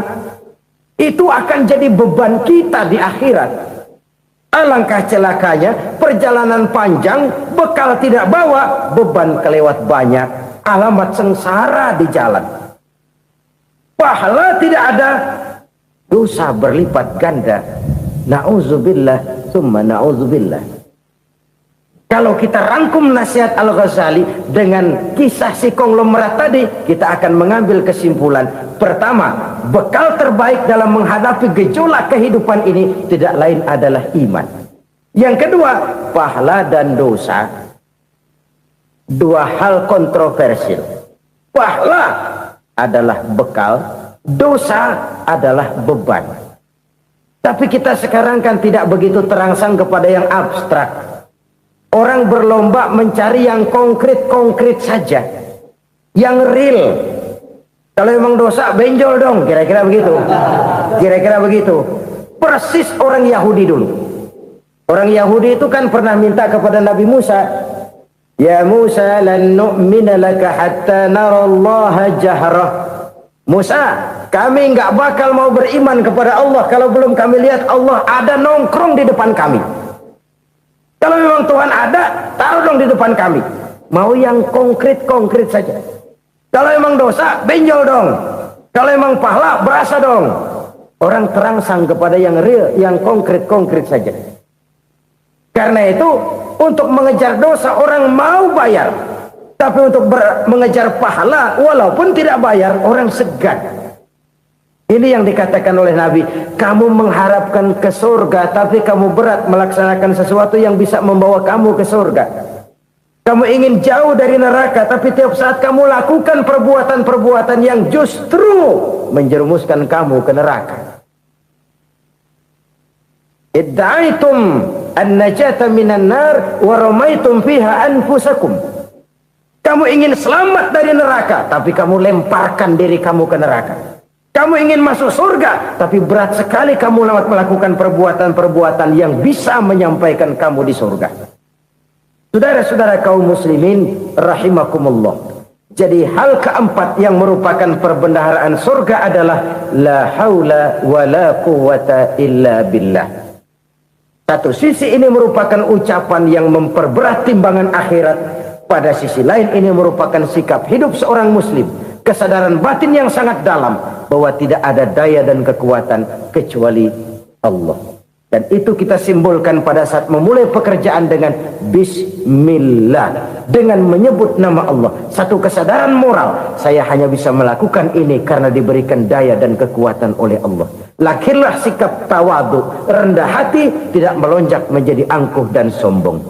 Itu akan jadi beban kita di akhirat. Alangkah celakanya, perjalanan panjang, bekal tidak bawa, beban kelewat banyak, alamat sengsara di jalan. Pahala tidak ada, dosa berlipat ganda. Na'udzubillah, summa na'udzubillah. Kalau kita rangkum nasihat Al-Ghazali dengan kisah si konglomerat tadi, kita akan mengambil kesimpulan. Pertama, bekal terbaik dalam menghadapi gejolak kehidupan ini tidak lain adalah iman. Yang kedua, pahala dan dosa. Dua hal kontroversial. Pahala adalah bekal, dosa adalah beban. Tapi kita sekarang kan tidak begitu terangsang kepada yang abstrak. Orang berlomba mencari yang konkret-konkret saja. Yang real. Kalau memang dosa, benjol dong. Kira-kira begitu. Kira-kira begitu. Persis orang Yahudi dulu. Orang Yahudi itu kan pernah minta kepada Nabi Musa. Ya Musa, lan nu'mina laka hatta narallaha jahrah. Musa, kami nggak bakal mau beriman kepada Allah kalau belum kami lihat Allah ada nongkrong di depan kami. Kalau memang Tuhan ada, taruh dong di depan kami. Mau yang konkret-konkret saja. Kalau memang dosa, benjol dong. Kalau memang pahala, berasa dong. Orang terangsang kepada yang real, yang konkret-konkret saja. Karena itu, untuk mengejar dosa, orang mau bayar. Tapi untuk mengejar pahala, walaupun tidak bayar, orang segan. Ini yang dikatakan oleh Nabi, kamu mengharapkan ke surga, tapi kamu berat melaksanakan sesuatu yang bisa membawa kamu ke surga. Kamu ingin jauh dari neraka, tapi tiap saat kamu lakukan perbuatan-perbuatan yang justru menjerumuskan kamu ke neraka. Idda'aitum an-najata minan nar wa ramaitum fiha anfusakum. Kamu ingin selamat dari neraka, tapi kamu lemparkan diri kamu ke neraka. Kamu ingin masuk surga, tapi berat sekali kamu melakukan perbuatan-perbuatan yang bisa menyampaikan kamu di surga. Saudara-saudara kaum muslimin rahimakumullah. Jadi hal keempat yang merupakan perbendaharaan surga adalah la haula wa la quwwata illa billah. Satu sisi ini merupakan ucapan yang memperberat timbangan akhirat. Pada sisi lain ini merupakan sikap hidup seorang muslim. Kesadaran batin yang sangat dalam bahwa tidak ada daya dan kekuatan kecuali Allah. Dan itu kita simbolkan pada saat memulai pekerjaan dengan bismillah, dengan menyebut nama Allah. Satu kesadaran moral, saya hanya bisa melakukan ini karena diberikan daya dan kekuatan oleh Allah. Lahirlah sikap tawadu, rendah hati, tidak melonjak menjadi angkuh dan sombong.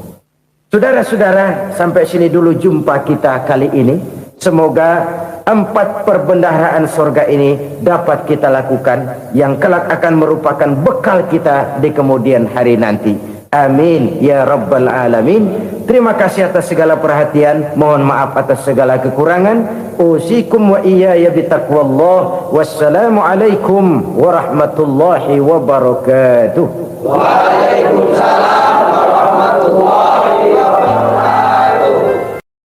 Saudara-saudara, sampai sini dulu jumpa kita kali ini. Semoga 4 perbendaharaan surga ini dapat kita lakukan, yang kelak akan merupakan bekal kita di kemudian hari nanti. Amin ya rabbal alamin. Terima kasih atas segala perhatian, mohon maaf atas segala kekurangan. Usikum wa iyaya bitaqwallah. Wassalamu alaikum warahmatullahi wabarakatuh. Waalaikumsalam.